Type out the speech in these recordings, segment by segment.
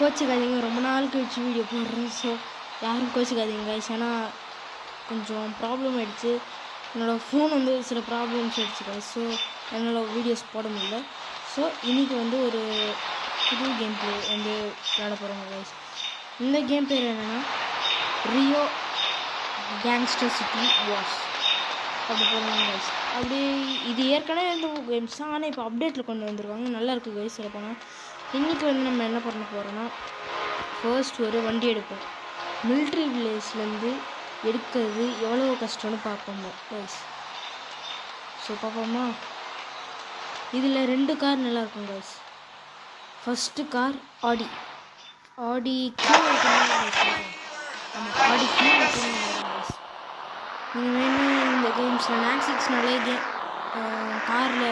கோச்சிக்காதீங்க, ரொம்ப நாள் கழிச்சு வீடியோ போடுறேன். ஸோ யாரும் கோச்சிக்காதீங்க கைஸ். ஏன்னா கொஞ்சம் ப்ராப்ளம் ஆகிடுச்சு, என்னோடய ஃபோன் வந்து சில ப்ராப்ளம்ஸ் ஆகிடுச்சு கைஸ். ஸோ என்னால் வீடியோஸ் போட முடியல. ஸோ இன்றைக்கி வந்து ஒரு புது கேம் ப்ளே வந்து விளையாட போகிறோங்க கைஸ். இந்த கேம் பேர் என்னென்னா ரியோ கேங்ஸ்டர் சிட்டி வாஷ் அப்படி போடுவாங்க கைஸ். அப்படி இது ஏற்கனவே இந்த கேம்ஸ் தான், ஆனால் இப்போ அப்டேட்டில் கொண்டு வந்துருவாங்க. நல்லாயிருக்கு கைஸ். சொல்ல போனால் இன்றைக்கி வந்து நம்ம என்ன பண்ண போகிறோன்னா, ஃபர்ஸ்ட் ஒரு வண்டி எடுப்போம். மிலிட்ரி வில்லேஜ்லேருந்து எடுக்கிறது எவ்வளோ கஷ்டம்னு பார்ப்போம் கைஸ். ஸோ பார்ப்போமா? இதில் 2 கார் நல்லாயிருக்கும் கைஸ். ஃபஸ்ட்டு கார் ஆடி கீழே ஆமாம், ஆடி கீழே கைஸ். நீங்கள் வேணும் இந்த கேம்ஸில் நாக்ஸிக்ஸ்னாலே காரில்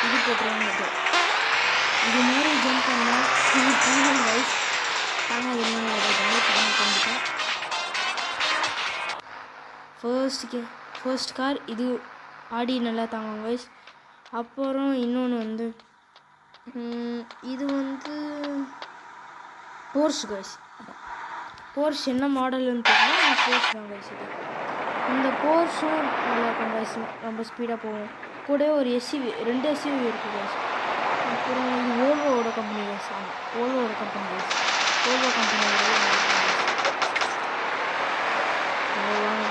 இது போட்டுருவாங்க. இது மாதிரி ஜம்ப் பண்ணால் இது தாங்கும் கைஸ். தாங்காது கண்டிப்பாக. ஃபர்ஸ்ட் கார் இது ஆடி நல்லா தாங்கும் கைஸ். அப்புறம் இன்னொன்று வந்து இது வந்து போர்ஷ் கைஸ். போர்ஷ் என்ன மாடல்னு தெரியல, போர்ஷ் தான் கைஸ். இந்த போர்ஷும் நல்லா இருக்கும் கைஸ், ரொம்ப ஸ்பீடாக போகும். கூட ஒரு எஸ்யூவி 2 எஸ்யூவி இருக்குது கைஸ். அப்புறம் இது ஓல்வோட கம்பெனி கைஸ். ஆமாம், ஓல்வோட கம்பெனி கைஸ். ஓல்வோ கம்பெனியோட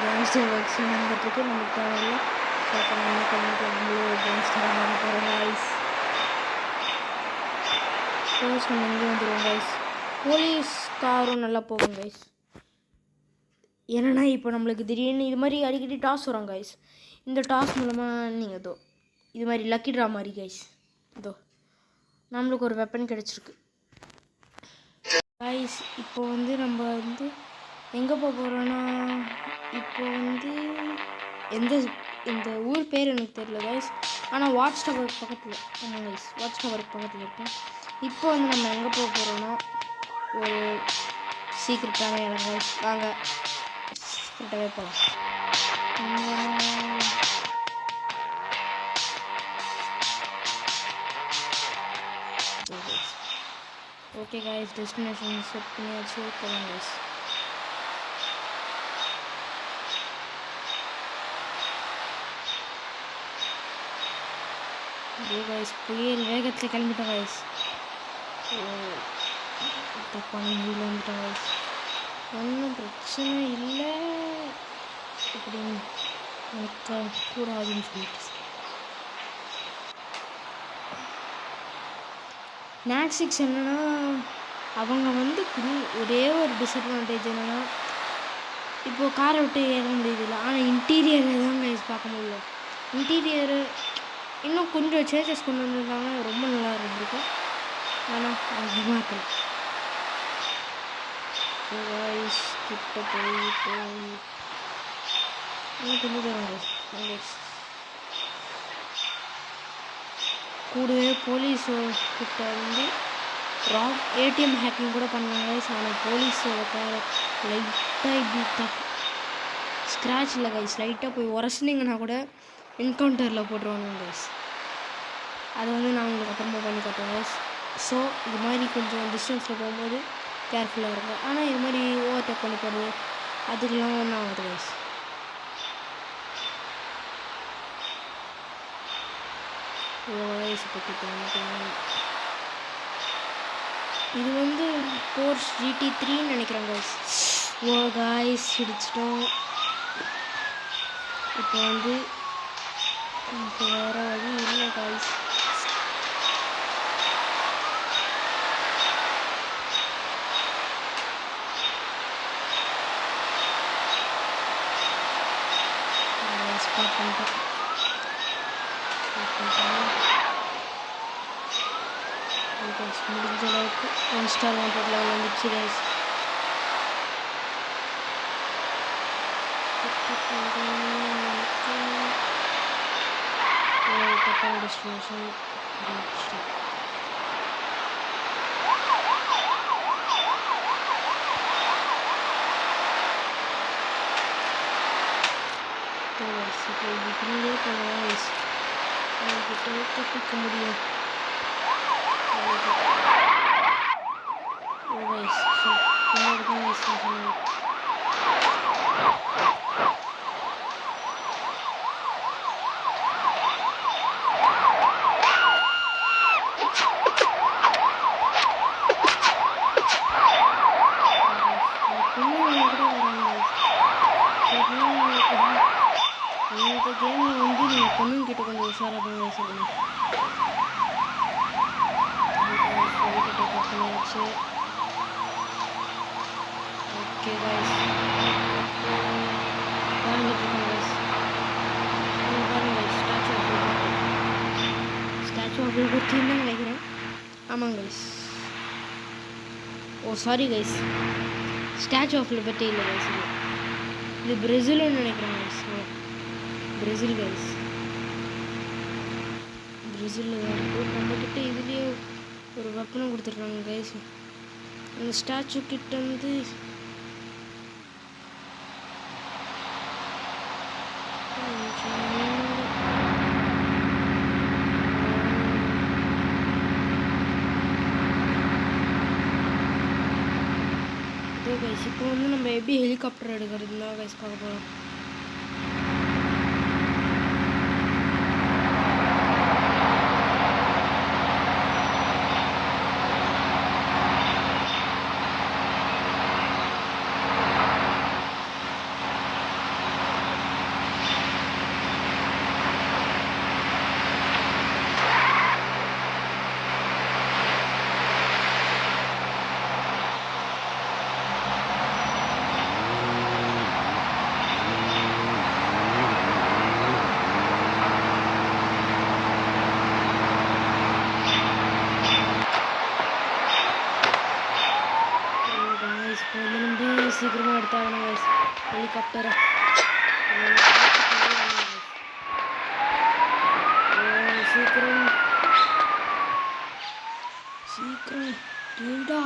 கேங்ஸ்டர் ஒர்க்ஸ் வந்துட்டுருக்கு. நமக்கு தேவையில்லை. ஸோ அப்போ நம்ம என்ன பண்ணிட்டு நம்மளே கேங்ஸ்டராக பண்ண போகிறோம் கைஸ். போலீஸ் நம்ம எங்கேயும் வந்துடுவோம் கைஸ். போலீஸ் காரும் நல்லா போகும் கைஸ். ஏன்னா இப்போ நம்மளுக்கு திடீர்னு இது மாதிரி அடிக்கடி டாஸ் வரும் கைஸ். இந்த டாஸ் மூலமாக நீங்கள் இதோ இது மாதிரி லக்கி ட்ரா மாதிரி கைஸ், இதோ நம்மளுக்கு ஒரு வெப்பன் கிடச்சிருக்கு கைஸ். இப்போ வந்து நம்ம வந்து எங்கே போக போகிறோன்னா, இப்போ வந்து இந்த ஊர் பேர் எனக்கு தெரியல கைஸ், ஆனால் வாட்ச் டவர் பக்கத்தில். ஆமாம் கைஸ், வாட்ச் டவருக்கு பக்கத்தில் இருக்கும். இப்போ வந்து நம்ம எங்கே போக போகிறோன்னா, ஒரு சீக்கிரட்டான இடம் கைஸ். வாங்க சீக்கிரட்டாகவே போகலாம். ஓகே கைஸ், டெஸ்டினேஷன் செட் பண்ணியாச்சு. போகலாம் கைஸ். கைஸ் புயல் வேகத்தில் கிளம்பிட்டோம் கைஸ். தப்பான வீட்டில் வந்துட்டோம் கைஸ். ஒன்றும் பிரச்சனை இல்லை அப்படின்னு நினைக்கக்கூடாதுன்னு சொல்லிட்டு. நாக்ஸிக்ஸ் என்னென்னா, அவங்க வந்து ஒரே ஒரு டிஸ்அட்வான்டேஜ் என்னென்னா, இப்போது காரை விட்டு ஏற முடியுதில்ல. ஆனால் இன்டீரியர் தான் கைஸ் பார்க்க முடியல. இன்டீரியரு இன்னும் கொஞ்சம் சேஞ்சஸ் கொண்டு வந்திருந்தாங்க, ரொம்ப நல்லா இருந்திருக்கும். ஆனால் அவங்க மாற்றல. கிட்ட போய் இன்னும் கொஞ்சம் தூரம் கைஸ். கூடவே போலீஸ் கிட்ட வந்து ஏடிஎம் ஹேக்கிங் கூட பண்ணாங்க கைஸ். ஆனால் போலீஸோட காரை லைட்டாக இப்படி ஸ்க்ராட்ச் இல்லை கைஸ், லைட்டாக போய் உரசினிங்கன்னா கூட என்கவுண்டரில் போட்டுருவாங்க கைஸ். அதை வந்து நான் உங்களுக்கு அப்புறமா பண்ணி காட்டுவேன் கைஸ். ஸோ இது மாதிரி கொஞ்சம் டிஸ்டன்ஸில் போகும்போது கேர்ஃபுல்லாக இருக்கும். ஆனால் இது மாதிரி ஓவர்டேக் பண்ணி போடுறது அதுக்கெல்லாம் ஒன்றும் ஆகாது கைஸ். இது வந்து போர்ஷ் GT3 நினைக்கிறேன் கைஸ். ஓ கைஸ் இடிச்சிட்டோம். இப்போ வந்து எனக்கு வேறு வழி இல்லை கைஸ். ஸ்பாட் பண்ணிட்டேன். முடிஞ்ச அளவுக்கு 1 ஸ்டார் 1 லெவல் வந்துச்சு கைஸ். தப்பான டெஸ்டினேஷன் பின்னாடியே போகலாம் கைஸ். அவங்ககிட்ட தப்பிக்க முடியும். பொண்ணுங்கிட்ட கொஞ்சம் உஷாராக தான் கைஸ் இருக்கணும். பண்ணியாச்சு. ஓகே கைஸ் பாருங்க கைஸ் ஸ்டாச்சு ஆஃப் லிபர்ட்டின்னு நினைக்கிறேன். ஆமாங்க guys. Oh sorry guys, statue of liberty இல்லை கைஸ், இது பிரேசில்னு நினைக்கிறேன் கைஸ். பிரேசில் கைஸ், பிரேசிலில் தான் இருக்குது. நம்மக்கிட்ட இதுலேயே ஒரு வெப்பனும் கொடுத்துருக்காங்க கைஸ். அந்த ஸ்டாச்சு கிட்ட வந்து கைஸ் இப்போ வந்து நம்ம எப்படி ஹெலிகாப்டர் எடுக்கிறது தான் கைஸ் பார்க்க போகிறோம். சீக்கிரமாக எடுத்தாகணும் கைஸ் ஹெலிகாப்டரை. சீக்கிரம் சீக்கிரம் டீடா.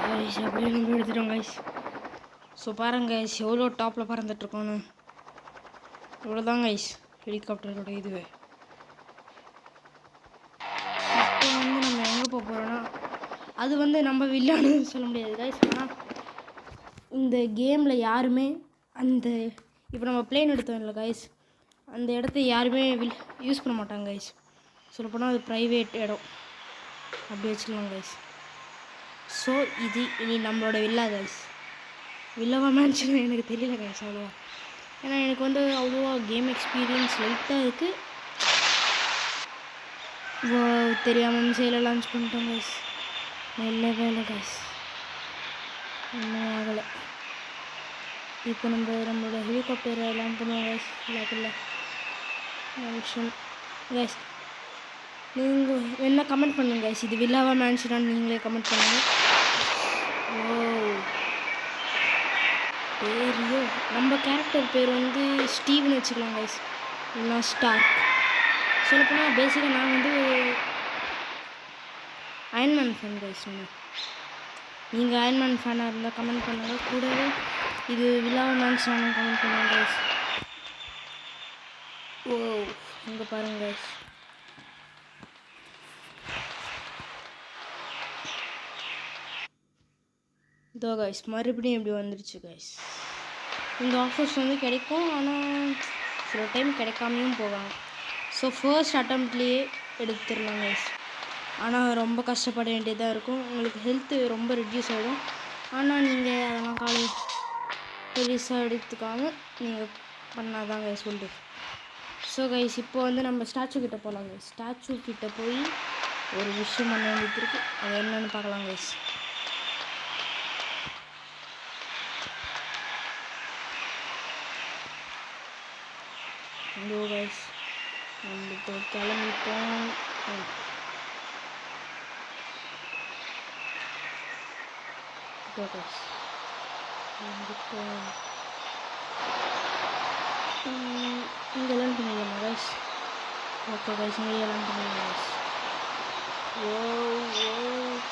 கைஸ் அப்படியே நம்ம எடுத்துட்டோம் கைஸ். ஸோ பாருங்க கைஸ் எவ்வளோ டாப்பில் பறந்துட்டுருக்கோன்னு. இவ்வளோதான் கைஸ் ஹெலிகாப்டரோட இதுவே. இப்போ வந்து நம்ம எங்கே போக போகிறோன்னா, அது வந்து நம்ம வில்லான்னு சொல்ல முடியாது கைஸ். ஆனால் இந்த கேமில் யாருமே அந்த இப்போ நம்ம பிளேன் எடுத்தோம் இல்லை கைஸ், அந்த இடத்த யாருமே யூஸ் பண்ண மாட்டாங்க கைஸ். சொல்லப்போனால் அது ப்ரைவேட் இடம் அப்படி வச்சுக்கலாம் கைஸ். ஸோ இது இனி நம்மளோட வில்லா கைஸ். வில்லாவா மேன்ஷன் எனக்கு தெரியல கைஸ் அவ்வளோவா, ஏன்னா எனக்கு வந்து அவ்வளோவா கேம் எக்ஸ்பீரியன்ஸ் லைட்டாக இருக்குது. தெரியாமல் மிசைல லான்ச் பண்ணிட்டோம் கைஸ். நல்ல வேலை கைஸ், ஒன்றும் ஆகலை. இப்போ நம்மளோட ஹெலிகாப்டரை லேண்ட் பண்ணுவோம் கைஸ். இல்லை மேன்ஷன் கைஸ், நீங்கள் என்ன கமெண்ட் பண்ணுங்க கைஸ், இது வில்லாவா மேன்ஷனான்னு நீங்களே கமெண்ட் பண்ணுங்கள். ஓ பேரியோ நம்ம கேரக்டர் பேர் வந்து ஸ்டீவ்னு வச்சுக்கலாம் கைஸ், இல்லைனா ஸ்டார்க். சொல்லப்போனால் பேசிக்காக நான் வந்து அயன்மேன் ஃபேன் கைஸ். நீங்கள் அயன்மேன் ஃபேனாக இருந்தால் கமெண்ட் பண்ணுங்கள். கூடவே இது வில்லாவா மேன்ஷனானு கமெண்ட் பண்ணுங்கள் கைஸ். ஓ இங்கே பாருங்கள் கைஸ், இதோ கைஸ் மறுபடியும் எப்படி வந்துடுச்சு கைஸ். இந்த ஆஃபர்ஸ் வந்து கிடைக்கும், ஆனால் சில டைம் கிடைக்காமையும் போவாங்க. ஸோ ஃபர்ஸ்ட் அட்டம்ப்ட்லேயே எடுத்துடலாம் கைஸ். ஆனால் ரொம்ப கஷ்டப்பட வேண்டியதாக இருக்கும். உங்களுக்கு ஹெல்த்து ரொம்ப ரெடியூஸ் ஆகிடும். ஆனால் நீங்கள் அதெல்லாம் பெருசாக எடுத்துக்காமல் நீங்கள் பண்ணாதான் கைஸ் உண்டு. ஸோ கைஸ் இப்போ வந்து நம்ம ஸ்டாச்சு கிட்டே போகலாம் கைஸ். ஸ்டாச்சு கிட்டே போய் ஒரு விஷயம் பண்ண வேண்டியது இருக்குது, அது என்னென்னு பார்க்கலாம் கைஸ். ஹலோ கைஸ், நம்ம இப்போ கிளம்பிட்டோம். கைஸ் இங்கே லேர்ன் பண்ணிடலாமா கைஸ்? ஓகே கைஸ், இங்கே லேர்ன் பண்ணிடலாம் கைஸ். ஓ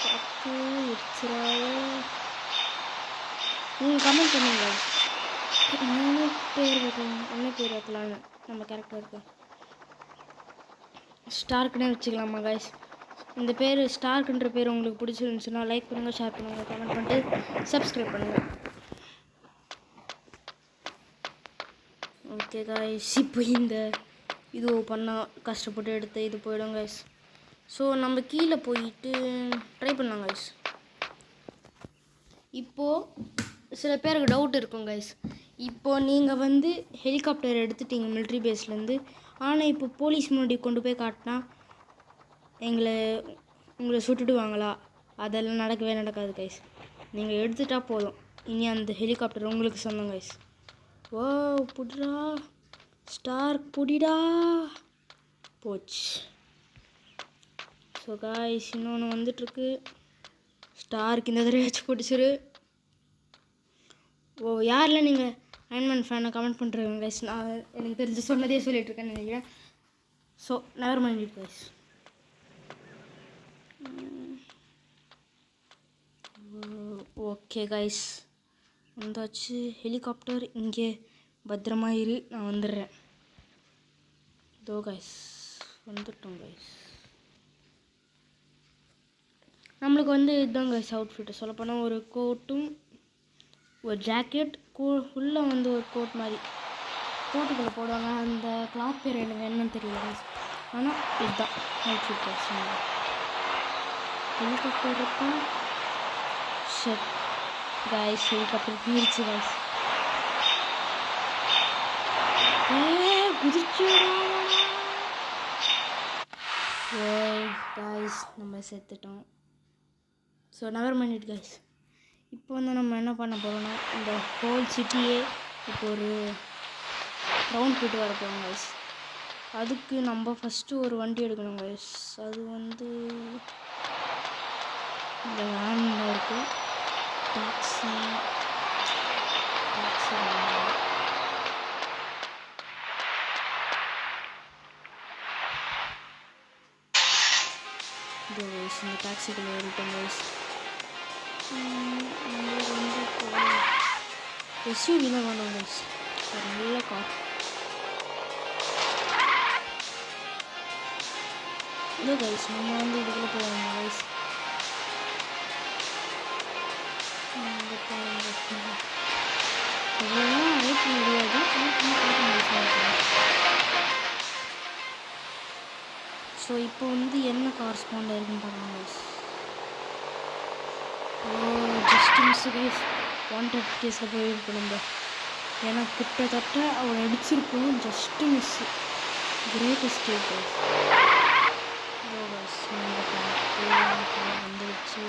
பார்த்து இடிச்சிடாத. நீங்கள் கமெண்ட் பண்ணுங்க கைஸ், என்ன பேர் வைக்கலான்னு. நம்ம கேரக்டருக்கு ஸ்டார்க்குன்னே வச்சுக்கலாமா கைஸ்? இந்த பேர் ஸ்டார்க்குன்ற பேர் உங்களுக்கு பிடிச்சிருந்துச்சுன்னா லைக் பண்ணுங்கள், ஷேர் பண்ணுங்கள், கமெண்ட் பண்ணிட்டு சப்ஸ்கிரைப் பண்ணுங்கள். ஓகே கைஸ், இப்போ இந்த இது பண்ணால் கஷ்டப்பட்டு எடுத்து இது போயிடும் கைஸ். ஸோ நம்ம கீழே போயிட்டு ட்ரை பண்ணலாம் கைஸ். இப்போது சில பேருக்கு டவுட் இருக்கும் கைஸ். இப்போது நீங்கள் வந்து ஹெலிகாப்டர் எடுத்துட்டீங்க மிலிட்ரி பேஸ்லேருந்து. ஆனால் இப்போ போலீஸ் முன்னாடி கொண்டு போய் காட்டினா உங்களை சுட்டுடுவாங்களா? அதெல்லாம் நடக்கவே நடக்காது கைஸ். நீங்கள் எடுத்துட்டா போதும், இனி அந்த ஹெலிகாப்டர் உங்களுக்கு சொந்தம் கைஸ். ஓ புடிடா ஸ்டார், புடிடா போச்சு. ஸோ கைஸ் இன்னொன்று வந்துட்டுருக்கு. ஸ்டாருக்கு இந்த தடவை வச்சு பிடிச்சிரு. ஓ யாரெல்லாம் நீங்கள் அயன்மேன் ஃபேனை கமெண்ட் பண்ணுறேங்க கைஸ். நான் எனக்கு தெரிஞ்சு சொன்னதே சொல்லிகிட்ருக்கேன்னு நினைக்கிறேன். So never mind it guys. Okay guys வந்தாச்சு. ஹெலிகாப்டர் இங்கே பத்திரமா இரு, நான் வந்துடுறேன். இதோ கைஸ் வந்துட்டோம் கைஸ். நம்மளுக்கு வந்து இதுதான் கைஸ் அவுட்ஃபிட்டு. சொல்லப்போனால் ஒரு கோட்டும் ஒரு ஜாக்கெட், உள்ளே வந்து ஒரு கோட் மாதிரி கோட்டுக்குள்ளே போடுவாங்க. அந்த கிளாத் பேர் எனக்கு என்னன்னு தெரியல கைஸ். ஆனால் இதுதான் அவுட்ஃபிட் கைஸ். ஹெலிகாப்டர் இருக்கா? ஷட் கைஸ் ஹெலிகாப்டர் போயிடுச்சு கைஸ். குதிச்சுடா கைஸ், நம்ம செத்துட்டோம். So never mind it guys. இப்போ வந்து நம்ம என்ன பண்ண போகிறோம்னா இந்த ஹோல் சிட்டியே இப்போ ஒரு ரவுண்ட் போய்ட்டு வர போகிறோம் கைஸ். அதுக்கு நம்ம ஃபஸ்ட்டு ஒரு வண்டி எடுக்கணும் கைஸ். அது வந்து இந்த வேனில் இருக்குது. டாக்ஸி இந்த டாக்ஸிக்குள்ளே ஏறிட்டோம் கைஸ். வந்து எஸ்யூவி தான் வேணும் கைஸ், ஒரு நல்ல கார். இல்லை கைஸ் நம்ம வந்து இதுக்குள்ளே போவோம் கைஸ். இவ்வளோதான் அழைக்க முடியாது. ஸோ இப்போ வந்து என்ன காரஸ்பாண்ட் இருக்குன்னு பார்க்கலாம் guys. Just miss guys. Wanted கேஸில் போயிருக்கோம் நம்ம. ஏன்னா கிட்டத்தட்ட அவன் அடிச்சிருக்கோம். Just miss. Great escape guys. வந்துடுச்சு.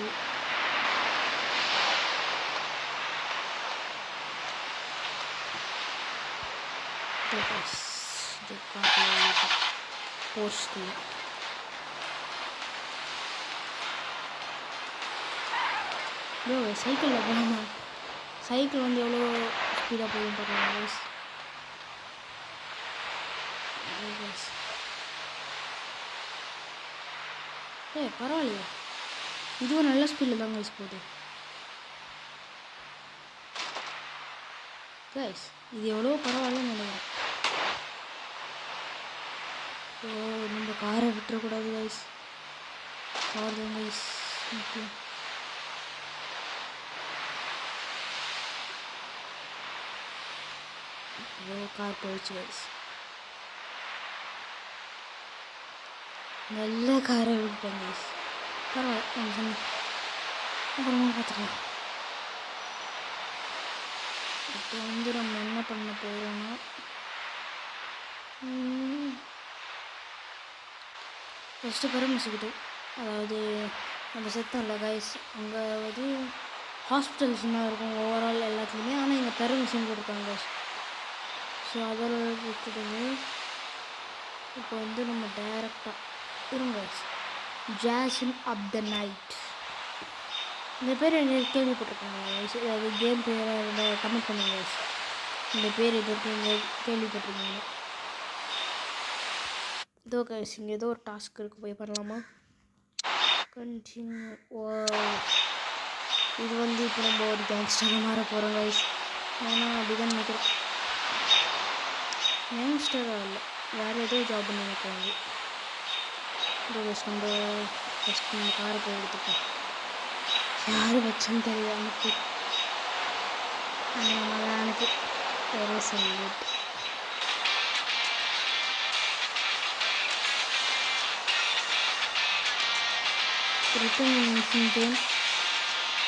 போஸ்ட்ல சைக்கிளில் போகலாமா? சைக்கிள் வந்து எவ்வளோ ஸ்பீடாக போகுதுன்னு பார்க்கலாம் கைஸ். பரவாயில்லையே, இதுவும் நல்ல ஸ்பீடில் தான் கைஸ் போகுது கைஸ். இது எவ்வளோ பரவாயில்லன்னு நினைக்கிறேன். ஸோ நம்ம காரை விட்டுறக்கூடாது கைஸ். கார் தான் கைஸ் முக்கியம். கார் போயிடுச்சு கைஸ். நல்ல காரை விட்டேன் கைஸ். பரவாயில்ல, அப்புறமா பார்த்துக்கலாம். இப்போ வந்து நம்ம என்ன பண்ண போகிறோம்னா ஃபஸ்ட்டு பரமிச்சுக்கிட்டு, அதாவது நம்ம செத்தோம் இல்லை கைஸ், அங்கே வந்து ஹாஸ்பிட்டல்ஸ் தான் இருக்கும் ஓவரால் எல்லாத்துலேயுமே. ஆனால் இங்கே பெர்மிஷன் கொடுப்பாங்க கைஸ். ஸோ அதெல்லாம் விட்டுடுங்க. இப்போ வந்து நம்ம டைரெக்டாக இருங்க கைஸ். ஜாஷன் ஆஃப் த நைட், இந்த பேர் எனக்கு கேள்விப்பட்டிருக்காங்க கைஸ். அது கேம் பேராக இருந்தால் கமெண்ட் பண்ணுங்க கைஸ். இந்த பேர் எதுக்கு கேள்விப்பட்டிருக்கீங்க? இதோ கைஸ் இங்கே ஏதோ ஒரு டாஸ்க் இருக்குது, போய் பண்ணலாமா? கண்டினியூ. ஓ இது வந்து இப்போ நம்ம ஒரு கேங்ஸ்டராக மாற போகிறோம் கைஸ். ஏன்னா அப்படிதான் நினைக்கிறேன். கேங்ஸ்டராக இல்லை, வேறு ஏதோ ஜாப் நினைக்கிறாங்க. இதோ கைஸ் நம்ம ஃபஸ்ட் நம்ம காரை போய் எடுத்துப்போம். யார் வச்சோன்னு தெரியாது எனக்கு. அந்த மகானுக்கு ஒரே salute. return in mission zone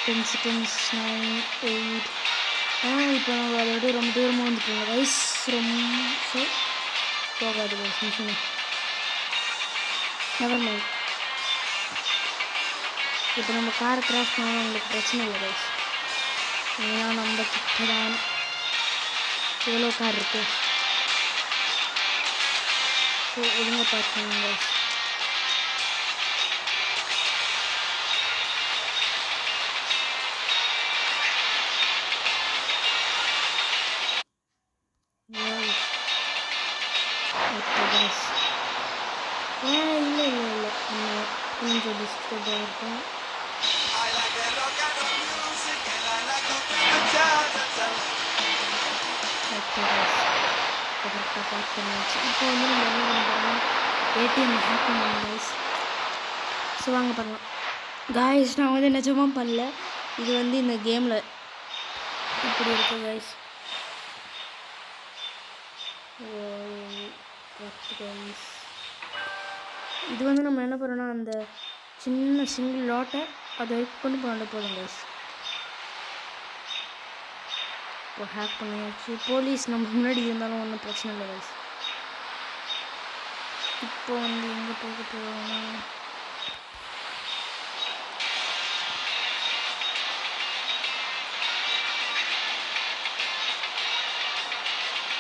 10 seconds 9 8 இப்போ நம்ம அதை விட ரொம்ப தூரமாக வந்துட்டோம் கைஸ் ரொம்ப போகாது கைஸ் மிஷினு நெவர் மைண்ட் இப்போ நம்ம காரை கிராஷ் பண்ணாலும் நம்மளுக்கு பிரச்சனை இல்லை கைஸ் ஏன்னா நம்ம கிட்ட தான் எவ்வளோ கார் இருக்கு ஸோ ஒழுங்காக பார்த்துக்கோங்க கைஸ் இல்லை கொஞ்சம் டிஸ்டர்பாக இருக்கும் கரெக்டாக பார்க் பண்ணியாச்சு இப்போ வந்து நம்ம என்ன பண்ண போகிறோம்னா ஏடிஎம் ஹேக் பண்ணணும் கைஸ் ஸோ வாங்க பண்ணலாம் கைஸ் நான் வந்து நிஜமாக பண்ணல இது வந்து இந்த கேமில் இப்படி இருக்குது கைஸ் இது வந்து நம்ம என்ன பண்ணுறோன்னா அந்த சின்ன சிங்கிள் லாட்டை அதை கொண்டு போனால் போதும் கைஸ் இப்போ ஹேக் பண்ணியாச்சு போலீஸ் நம்ம முன்னாடி இருந்தாலும் ஒன்றும் பிரச்சனை இல்லை கைஸ் இப்போ வந்து எங்கே போக போகிறோம்னா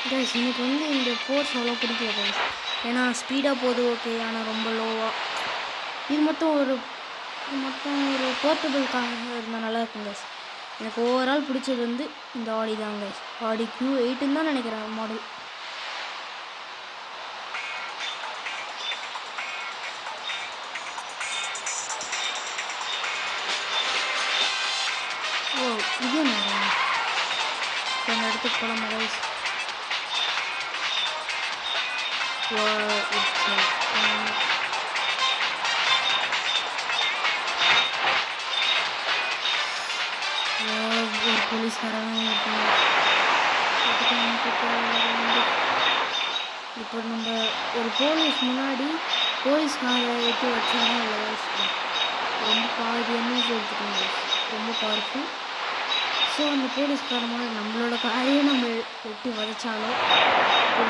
கைஸ் எனக்கு வந்து இந்த போர்ஸ் அவ்வளோ பிடிக்கல கைஸ் ஏன்னா ஸ்பீடாக போகுது ஓகே ஆனால் ரொம்ப லோவாக இது மொத்தம் ஒரு போர்ட்டபிள்காக இருந்தால் நல்லா இருக்கும் கைஸ் எனக்கு ஓவரால் பிடிச்சது வந்து இந்த ஆடி தான் கைஸ் ஆடி Q8 தான் நினைக்கிறேன் மாடல் ஓ இது என்ன அந்த இடத்துக்கு போகலாம் கைஸ் ஒரு போலீஸ்காரங்க இருக்காங்க இப்போ நம்ம ஒரு போலீஸ் முன்னாடி போலீஸ்காரை எட்டி வச்சாலும் இல்லை ரொம்ப பாதி எம்எஸ் எடுத்துக்கோங்க ரொம்ப பவர்ஃபுல் ஸோ அந்த போலீஸ்காரன் முன்னாடி நம்மளோட காரையே நம்ம எட்டி வதச்சாலும்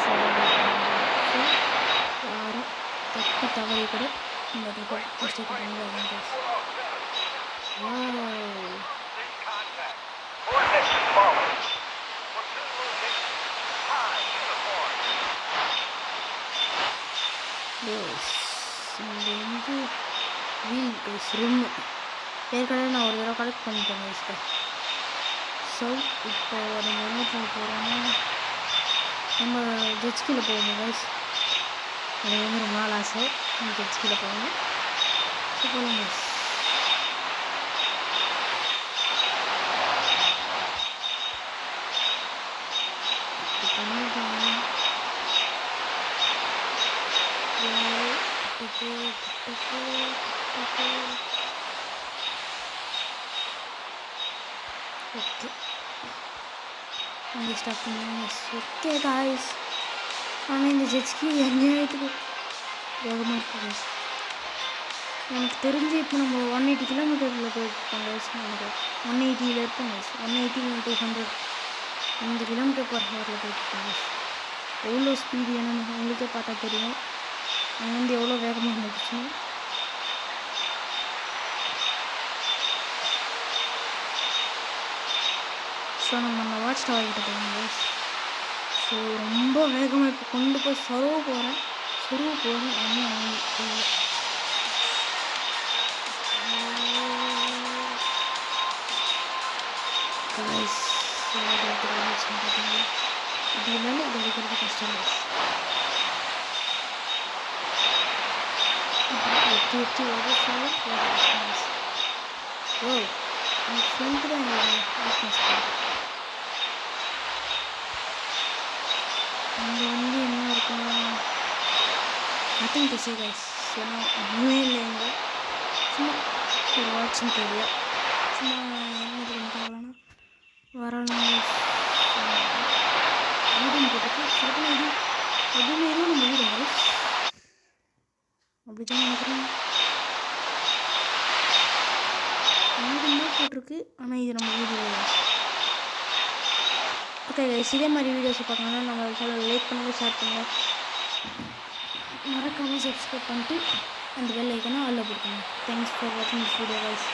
ஸோ யாரும் தப்பி தவறி கூட இந்த மிஸ்டேக் பண்ணிடுவாங்க இங்கே வந்து வீல் கைஸ் ரிம்மு ஏற்கனவே நான் ஒரு தடவை கலெக்ட் பண்ணிட்டேன் கைஸ் ஸோ இப்போ நம்ம என்ன பண்ண போகிறோம்னா நம்ம ஜெட்ஸ்கியில் போகணும் கைஸ் எனக்கு வந்து ரொம்ப நாள் ஆசை நம்ம ஜெட்ஸ்கியில் போகணும் ஸோ போகலாம் கைஸ் ஓகே அங்கே ஸ்டார்ட் பண்ணுவோம் ஓகே காய்ஸ் ஆனால் இந்த ஜெட்ஸ்கி அநியாயத்துக்கு வேகமாக இருக்குது கைஸ் எனக்கு தெரிஞ்சு இப்போ நம்ம 180 கிலோமீட்டரில் போயிருக்கோம் கைஸ் நமக்கு 180 இருப்போம் கைஸ் 180 × 200 5 கிலோமீட்டர் பர் ஹவரில் போயிருக்கோம் கைஸ் எவ்வளோ ஸ்பீடு என்னன்னு உங்களுக்கே பார்த்தா தெரியும் அங்கேருந்து எவ்வளோ வேகமாக இருந்துச்சு ஸோ நம்ம அந்த வாட்ச் டவர் கிட்ட போகணும் கைஸ் ஸோ ரொம்ப வேகமாக இப்போ கொண்டு போய் சொருவ போகிறேன் என்ன தெரியல கைஸ் பார்த்தீங்கன்னா இது மேலே இது எடுக்கிறது கஷ்டம் எட்டி வர ஓ எனக்கு ஃப்ரெண்டு தான் வீக்னஸ் அங்கே வந்து என்ன இருக்குன்னா நத்திங் டு சே கைஸ் ஏன்னா ஒன்றுமே இல்லை இங்கே சும்மா ஒரு வாட்சிங் தெரியும் சும்மா என்ன பண்ணுறாங்கன்னா வரணும் வீடும் போட்டுட்டு சிறப்பாக இது எதுவுமே எதுவும் நம்ம வீடு கைஸ் அப்படி தான் நினைக்கிறேன் போட்டிருக்கு, ஆனால் இது நம்ம வீடியோ. ஓகே கைஸ், இதே மாதிரி வீடியோஸ் பார்க்கணுன்னா நம்ம சேனல் லைக் பண்ணுங்கள், ஷேர் பண்ணுங்கள், மறக்காமல் சப்ஸ்கிரைப் பண்ணிட்டு அந்த பெல் ஐக்கனை ஆல்ல போட்டுக்கோங்க. தேங்க்ஸ் ஃபார் வாட்சிங் திஸ் வீடியோ கைஸ்.